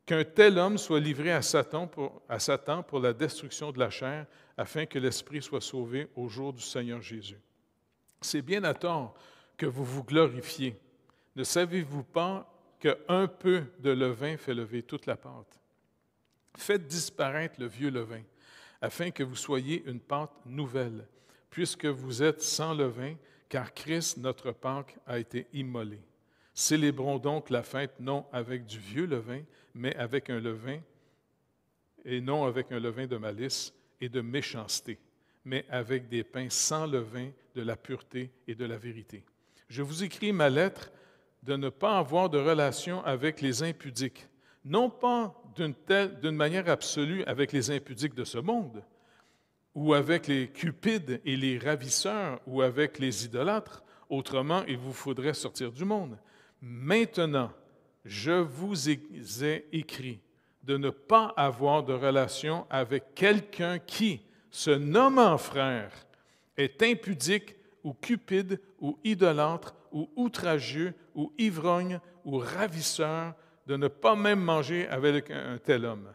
qu'un tel homme soit livré à Satan pour la destruction de la chair, afin que l'esprit soit sauvé au jour du Seigneur Jésus. C'est bien à tort que vous vous glorifiez. Ne savez-vous pas qu'un peu de levain fait lever toute la pâte? Faites disparaître le vieux levain, afin que vous soyez une pâte nouvelle, puisque vous êtes sans levain, car Christ, notre Pâque, a été immolé. Célébrons donc la fête non avec du vieux levain, mais avec un levain, et non avec un levain de malice et de méchanceté, mais avec des pains sans levain de la pureté et de la vérité. Je vous écris ma lettre de ne pas avoir de relation avec les impudiques, non pas d'une manière absolue avec les impudiques de ce monde, ou avec les cupides et les ravisseurs, ou avec les idolâtres, autrement il vous faudrait sortir du monde. Maintenant, je vous ai écrit de ne pas avoir de relation avec quelqu'un qui, se nommant frère, est impudique ou cupide ou idolâtre ou outragieux ou ivrogne ou ravisseur, de ne pas même manger avec un tel homme.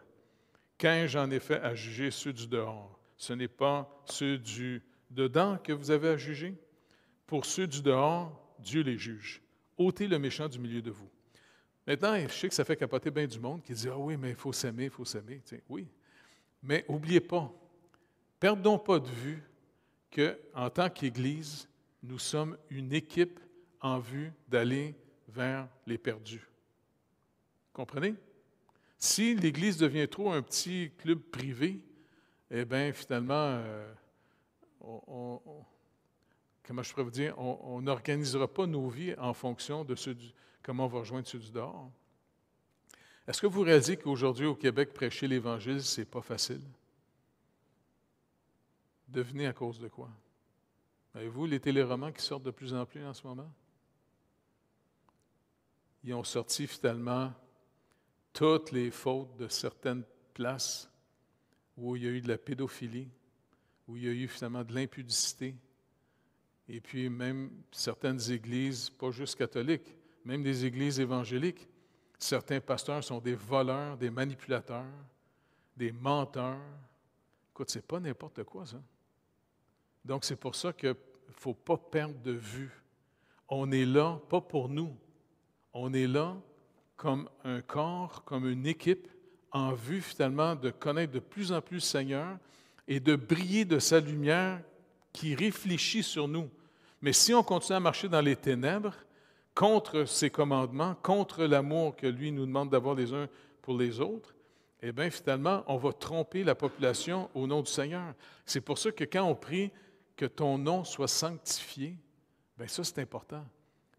Qu'ai-je en effet à juger ceux du dehors? Ce n'est pas ceux du dedans que vous avez à juger? Pour ceux du dehors, Dieu les juge. Ôtez le méchant du milieu de vous. Maintenant, je sais que ça fait capoter bien du monde qui dit « Ah oui, mais il faut s'aimer, il faut s'aimer. » Oui, mais n'oubliez pas, perdons pas de vue qu'en tant qu'Église, nous sommes une équipe en vue d'aller vers les perdus. Comprenez? Si l'Église devient trop un petit club privé, eh bien, finalement, comment je pourrais vous dire, on n'organisera pas nos vies en fonction de comment on va rejoindre ceux du dehors. Est-ce que vous réalisez qu'aujourd'hui, au Québec, prêcher l'Évangile, ce n'est pas facile? Devinez à cause de quoi? Avez-vous les téléromans qui sortent de plus en plus en ce moment? Ils ont sorti finalement toutes les fautes de certaines places où il y a eu de la pédophilie, où il y a eu finalement de l'impudicité, et puis même certaines églises, pas juste catholiques, même des églises évangéliques, certains pasteurs sont des voleurs, des manipulateurs, des menteurs. Écoute, c'est pas n'importe quoi, ça. Donc, c'est pour ça qu'il ne faut pas perdre de vue. On est là, pas pour nous. On est là comme un corps, comme une équipe, en vue finalement de connaître de plus en plus le Seigneur et de briller de sa lumière qui réfléchit sur nous. Mais si on continue à marcher dans les ténèbres, contre ses commandements, contre l'amour que lui nous demande d'avoir les uns pour les autres, eh bien, finalement, on va tromper la population au nom du Seigneur. C'est pour ça que quand on prie que ton nom soit sanctifié, bien ça, c'est important.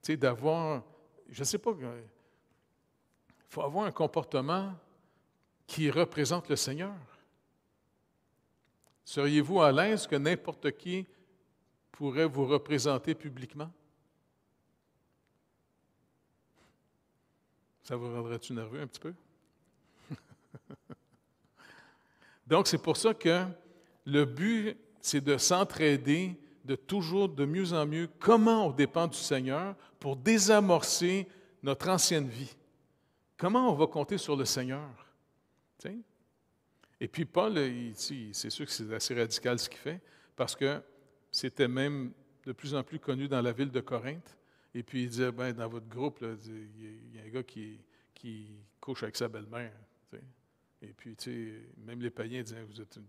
Tu sais, d'avoir, je ne sais pas, il faut avoir un comportement qui représente le Seigneur. Seriez-vous à l'aise que n'importe qui pourrait vous représenter publiquement? Ça vous rendrait-tu nerveux un petit peu? Donc, c'est pour ça que le but, c'est de s'entraider, de toujours de mieux en mieux, comment on dépend du Seigneur pour désamorcer notre ancienne vie. Comment on va compter sur le Seigneur? T'sais? Et puis Paul, c'est sûr que c'est assez radical ce qu'il fait, parce que c'était même de plus en plus connu dans la ville de Corinthe. Et puis il disait, ben, dans votre groupe, il y a un gars qui couche avec sa belle-mère. T'sais. Et puis, même les païens disaient, vous êtes une...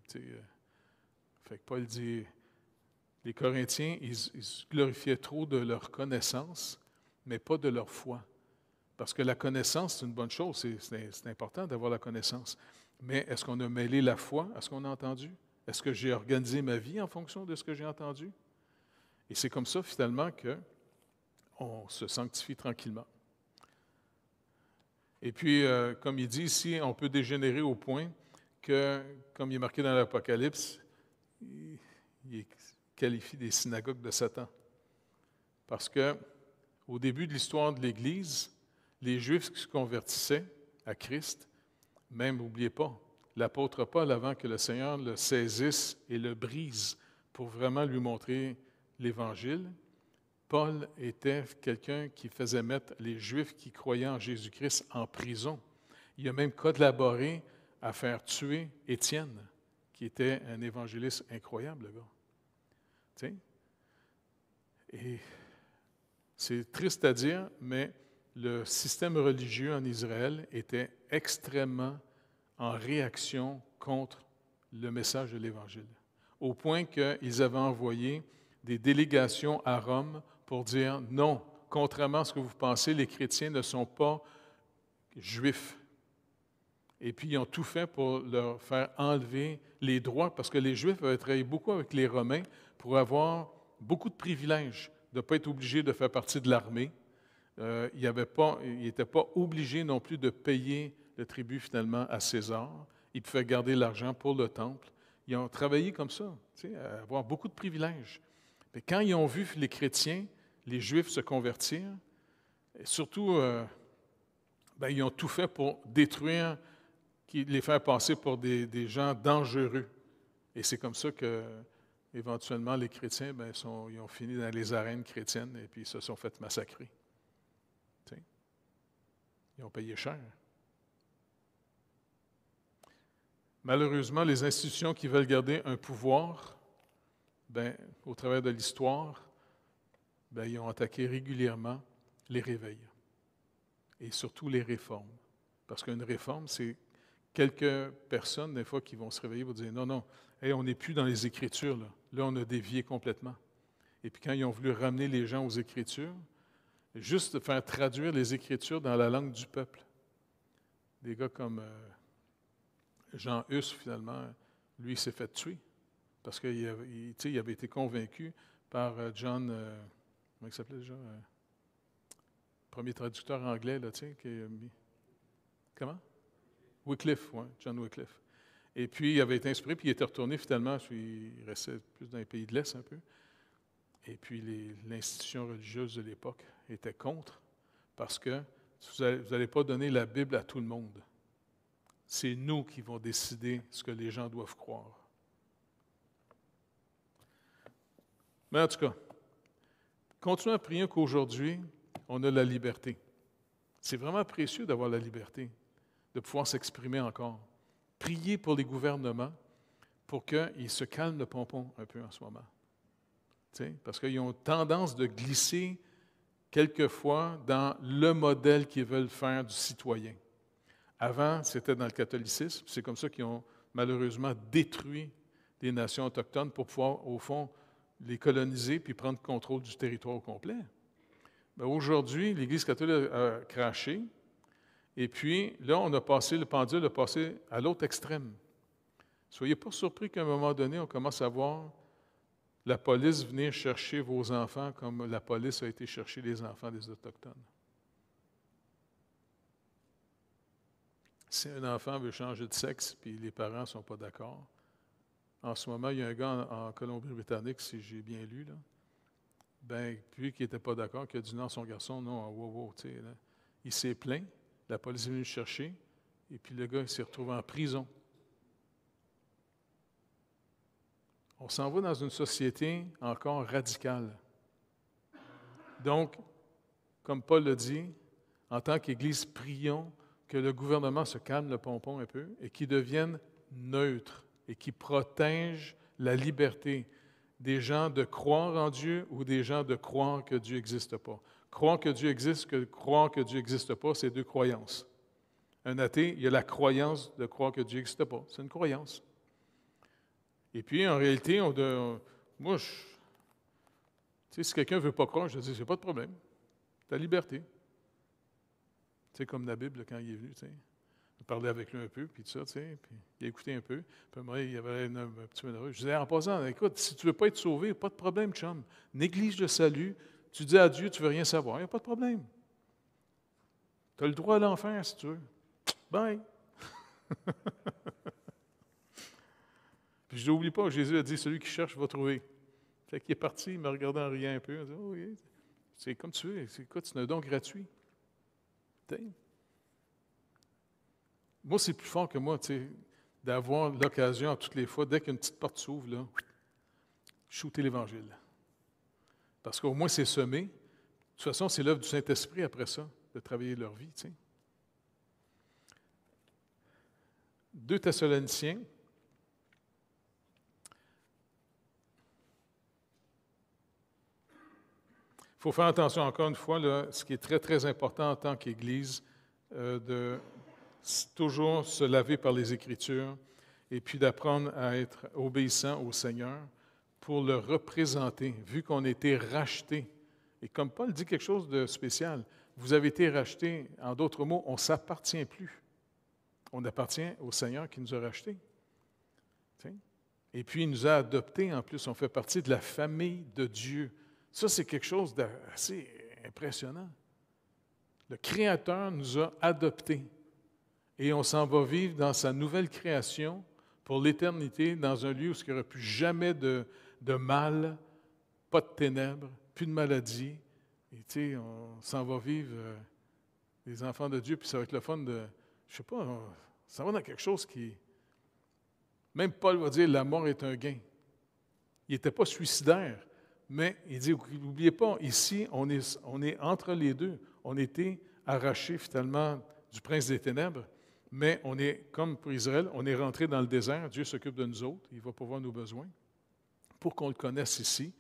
Fait que Paul dit, les Corinthiens, ils se glorifiaient trop de leur connaissance, mais pas de leur foi. Parce que la connaissance, c'est une bonne chose, c'est important d'avoir la connaissance. Mais est-ce qu'on a mêlé la foi à ce qu'on a entendu? Est-ce que j'ai organisé ma vie en fonction de ce que j'ai entendu? Et c'est comme ça, finalement, qu'on se sanctifie tranquillement. Et puis, comme il dit ici, on peut dégénérer au point que, comme il est marqué dans l'Apocalypse, il qualifie des synagogues de Satan. Parce que, au début de l'histoire de l'Église, les Juifs qui se convertissaient à Christ, même, n'oubliez pas, l'apôtre Paul, avant que le Seigneur le saisisse et le brise pour vraiment lui montrer l'Évangile, Paul était quelqu'un qui faisait mettre les Juifs qui croyaient en Jésus-Christ en prison. Il a même collaboré à faire tuer Étienne, qui était un évangéliste incroyable, le gars. Tu sais? Et c'est triste à dire, mais le système religieux en Israël était extrêmement en réaction contre le message de l'Évangile, au point qu'ils avaient envoyé des délégations à Rome pour dire non, contrairement à ce que vous pensez, les chrétiens ne sont pas juifs. Et puis, ils ont tout fait pour leur faire enlever les droits, parce que les Juifs avaient travaillé beaucoup avec les Romains pour avoir beaucoup de privilèges, de ne pas être obligés de faire partie de l'armée. Ils n'étaient pas obligés non plus de payer le tribut finalement à César. Ils pouvaient garder l'argent pour le temple. Ils ont travaillé comme ça, tu sais, à avoir beaucoup de privilèges. Mais quand ils ont vu les chrétiens, les Juifs se convertir, et surtout, ils ont tout fait pour détruire, les faire passer pour des gens dangereux. Et c'est comme ça que, éventuellement, les chrétiens, ils ont fini dans les arènes chrétiennes et puis ils se sont fait massacrer. Tu sais? Ils ont payé cher. Malheureusement, les institutions qui veulent garder un pouvoir, au travers de l'histoire, ils ont attaqué régulièrement les réveils et surtout les réformes. Parce qu'une réforme, c'est quelques personnes, des fois, qui vont se réveiller et vont dire « Non, non, hey, on n'est plus dans les Écritures, là. Là, on a dévié complètement. » Et puis quand ils ont voulu ramener les gens aux Écritures, juste de faire traduire les Écritures dans la langue du peuple. Des gars comme Jean Hus, finalement, lui, il s'est fait tuer parce qu'il avait été convaincu par John, comment il s'appelait déjà? Premier traducteur anglais, là, tu sais, qui a mis... Comment? Wycliffe, oui, John Wycliffe. Et puis, il avait été inspiré, puis il était retourné finalement, il restait plus dans les pays de l'Est un peu. Et puis, l'institution religieuse de l'époque était contre, parce que vous n'allez pas donner la Bible à tout le monde. C'est nous qui vont décider ce que les gens doivent croire. Mais en tout cas, continuons à prier qu'aujourd'hui, on a la liberté. C'est vraiment précieux d'avoir la liberté, de pouvoir s'exprimer encore. Priez pour les gouvernements pour qu'ils se calment le pompon un peu en ce moment. T'sais, parce qu'ils ont tendance de glisser quelquefois dans le modèle qu'ils veulent faire du citoyen. Avant, c'était dans le catholicisme. C'est comme ça qu'ils ont malheureusement détruit les nations autochtones pour pouvoir, au fond, les coloniser puis prendre contrôle du territoire au complet. Aujourd'hui, l'Église catholique a craché. Et puis, là, le pendule a passé à l'autre extrême. Soyez pas surpris qu'à un moment donné, on commence à voir la police venir chercher vos enfants comme la police a été chercher les enfants des Autochtones. Si un enfant veut changer de sexe puis les parents ne sont pas d'accord, en ce moment, il y a un gars en Colombie-Britannique, si j'ai bien lu, là, puis qui n'était pas d'accord, qui a dit non à son garçon, non, wow, tu sais, il s'est plaint, la police est venue le chercher, et puis le gars il s'est retrouvé en prison. On s'en va dans une société encore radicale. Donc, comme Paul le dit, en tant qu'Église, prions que le gouvernement se calme le pompon un peu et qu'il devienne neutre et qu'il protège la liberté des gens de croire en Dieu ou des gens de croire que Dieu n'existe pas. Croire que Dieu existe, que croire que Dieu n'existe pas, c'est deux croyances. Un athée, il y a la croyance de croire que Dieu n'existe pas. C'est une croyance. Et puis, en réalité, si quelqu'un ne veut pas croire, je dis, c'est pas de problème. Ta liberté. C'est comme la Bible, quand il est venu, tu sais. Je parlais avec lui un peu, puis tout ça, tu sais, puis il a écouté un peu. Puis moi, il y avait un petit peu nerveux. Je disais, en passant, écoute, si tu ne veux pas être sauvé, pas de problème, chum. Néglige le salut. Tu dis à Dieu, tu ne veux rien savoir, il n'y a pas de problème. Tu as le droit à l'enfer si tu veux. Bye! Puis je n'oublie pas, Jésus a dit, celui qui cherche va trouver. Fait qu'il est parti, il m'a regardé en riant un peu. Il a dit, oh, oui, c'est comme tu veux, c'est un don gratuit. T'sais. Moi, c'est plus fort que moi, d'avoir l'occasion à toutes les fois, dès qu'une petite porte s'ouvre, là, shooter l'Évangile. Parce qu'au moins, c'est semé. De toute façon, c'est l'œuvre du Saint-Esprit après ça, de travailler leur vie. 2 Thessaloniciens. Il faut faire attention, encore une fois, là, ce qui est très, très important en tant qu'Église, de toujours se laver par les Écritures et puis d'apprendre à être obéissant au Seigneur pour le représenter, vu qu'on a été racheté. Et comme Paul dit quelque chose de spécial, vous avez été racheté, en d'autres mots, on ne s'appartient plus. On appartient au Seigneur qui nous a rachetés. Et puis, il nous a adoptés en plus, on fait partie de la famille de Dieu. Ça, c'est quelque chose d'assez impressionnant. Le Créateur nous a adoptés et on s'en va vivre dans sa nouvelle création pour l'éternité, dans un lieu où il n'y aura plus jamais de mal, pas de ténèbres, plus de maladie. Et on s'en va vivre les enfants de Dieu, puis ça va être le fun de, je ne sais pas, ça va dans quelque chose qui... Même Paul va dire, la mort est un gain. Il n'était pas suicidaire. Mais il dit, n'oubliez pas, ici, on est entre les deux. On a été arrachés finalement du prince des ténèbres, mais on est, comme pour Israël, on est rentré dans le désert. Dieu s'occupe de nous autres. Il va pourvoir nos besoins pour qu'on le connaisse ici.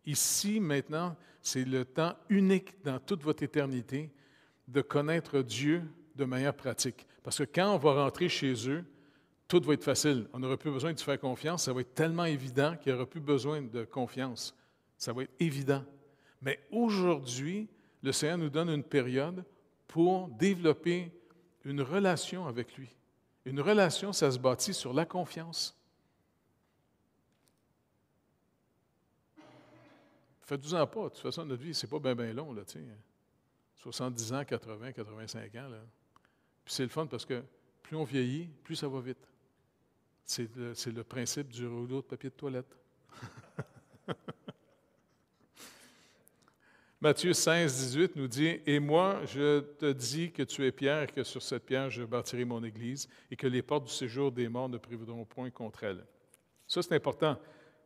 Ici, maintenant, c'est le temps unique dans toute votre éternité de connaître Dieu de manière pratique. Parce que quand on va rentrer chez eux, tout va être facile. On n'aura plus besoin de se faire confiance. Ça va être tellement évident qu'il n'y aura plus besoin de confiance. Ça va être évident. Mais aujourd'hui, le Seigneur nous donne une période pour développer une relation avec lui. Une relation, ça se bâtit sur la confiance. Faites-vous-en pas. De toute façon, notre vie, c'est pas bien long, là, 70 ans, 80, 85 ans, là. Puis c'est le fun parce que plus on vieillit, plus ça va vite. C'est le principe du rouleau de papier de toilette. Matthieu 16, 18 nous dit, « Et moi, je te dis que tu es Pierre, et que sur cette pierre, je bâtirai mon Église, et que les portes du séjour des morts ne prévaudront point contre elle. » Ça, c'est important.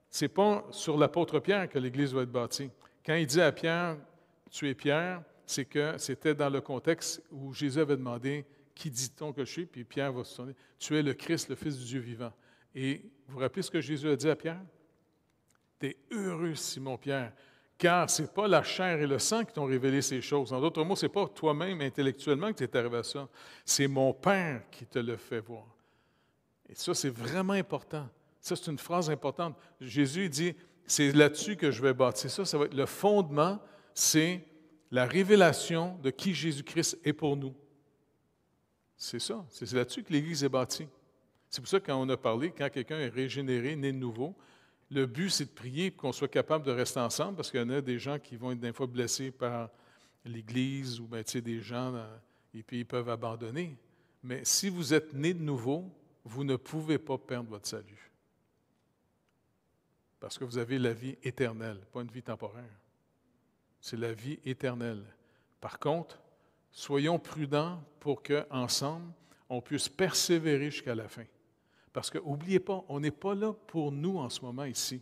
Ce n'est pas sur l'apôtre Pierre que l'Église va être bâtie. Quand il dit à Pierre, « Tu es Pierre », c'est que c'était dans le contexte où Jésus avait demandé, « Qui dit-on que je suis? » Puis Pierre va se tourner, « Tu es le Christ, le Fils du Dieu vivant. » Et vous vous rappelez ce que Jésus a dit à Pierre? « Tu es heureux, Simon-Pierre, car ce n'est pas la chair et le sang qui t'ont révélé ces choses. » En d'autres mots, ce n'est pas toi-même intellectuellement que tu es arrivé à ça. C'est mon Père qui te le fait voir. Et ça, c'est vraiment important. Ça, c'est une phrase importante. Jésus dit, c'est là-dessus que je vais bâtir ça. Ça va être le fondement, c'est la révélation de qui Jésus-Christ est pour nous. C'est ça. C'est là-dessus que l'Église est bâtie. C'est pour ça que quand on a parlé, quand quelqu'un est régénéré, né de nouveau, le but, c'est de prier pour qu'on soit capable de rester ensemble, parce qu'il y en a des gens qui vont être des fois blessés par l'Église ou des gens, et puis ils peuvent abandonner. Mais si vous êtes né de nouveau, vous ne pouvez pas perdre votre salut. Parce que vous avez la vie éternelle, pas une vie temporaire. C'est la vie éternelle. Par contre, soyons prudents pour qu'ensemble, on puisse persévérer jusqu'à la fin. Parce que, n'oubliez pas, on n'est pas là pour nous en ce moment ici.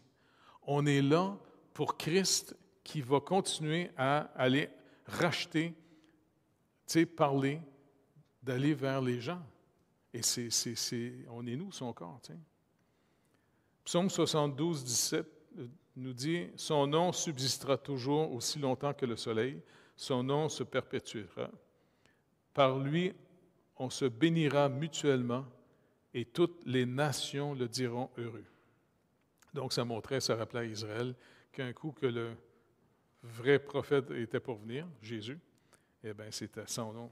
On est là pour Christ qui va continuer à aller racheter, parler, d'aller vers les gens. Et on est nous, son corps. Psaume 72, 17 nous dit « Son nom subsistera toujours aussi longtemps que le soleil, son nom se perpétuera. Par lui, on se bénira mutuellement, et toutes les nations le diront heureux. » Donc, ça montrait, ça rappelait à Israël qu'un coup que le vrai prophète était pour venir, Jésus, eh bien, c'était son nom.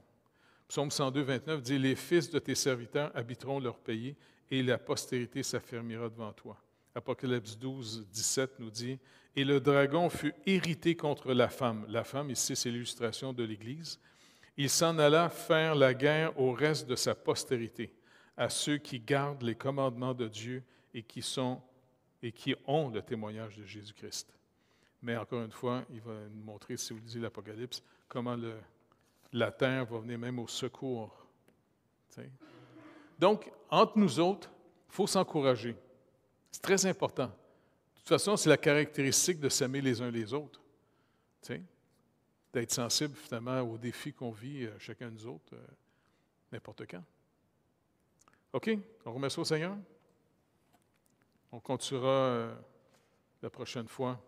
Psaume 102, 29 dit « Les fils de tes serviteurs habiteront leur pays, et la postérité s'affermira devant toi. » Apocalypse 12, 17 nous dit « Et le dragon fut irrité contre la femme. » La femme, ici, c'est l'illustration de l'Église. Il s'en alla faire la guerre au reste de sa postérité, à ceux qui gardent les commandements de Dieu et qui ont le témoignage de Jésus-Christ. Mais encore une fois, il va nous montrer, si vous lisez l'Apocalypse, comment la terre va venir même au secours. T'sais. Donc, entre nous autres, il faut s'encourager. C'est très important. De toute façon, c'est la caractéristique de s'aimer les uns les autres. T'sais. D'être sensible, finalement, aux défis qu'on vit, chacun de nous autres, n'importe quand. OK? On remet ça au Seigneur? On continuera la prochaine fois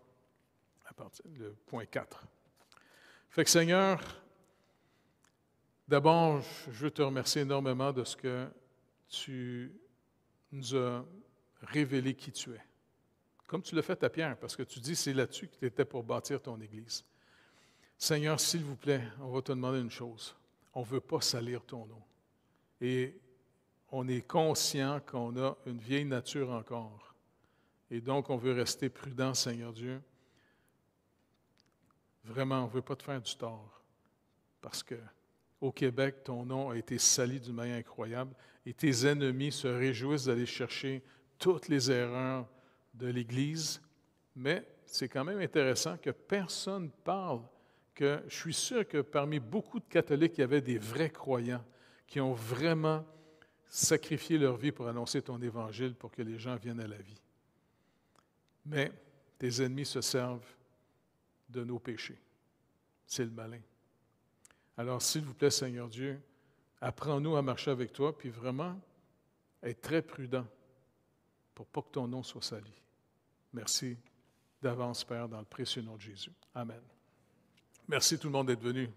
à partir du point 4. Fait que Seigneur, d'abord, je veux te remercier énormément de ce que tu nous as révélé qui tu es. Comme tu l'as fait à Pierre, parce que tu dis c'est là-dessus que tu étais pour bâtir ton Église. Seigneur, s'il vous plaît, on va te demander une chose. On ne veut pas salir ton nom. Et on est conscient qu'on a une vieille nature encore. Et donc, on veut rester prudent, Seigneur Dieu. Vraiment, on ne veut pas te faire du tort. Parce que au Québec, ton nom a été sali d'une manière incroyable et tes ennemis se réjouissent d'aller chercher toutes les erreurs de l'Église. Mais c'est quand même intéressant que personne parle, que je suis sûr que parmi beaucoup de catholiques, il y avait des vrais croyants qui ont vraiment sacrifié leur vie pour annoncer ton évangile pour que les gens viennent à la vie. Mais tes ennemis se servent de nos péchés. C'est le malin. Alors, s'il vous plaît, Seigneur Dieu, apprends-nous à marcher avec toi, puis vraiment être très prudent pour pas que ton nom soit sali. Merci d'avance, Père, dans le précieux nom de Jésus. Amen. Merci tout le monde d'être venu.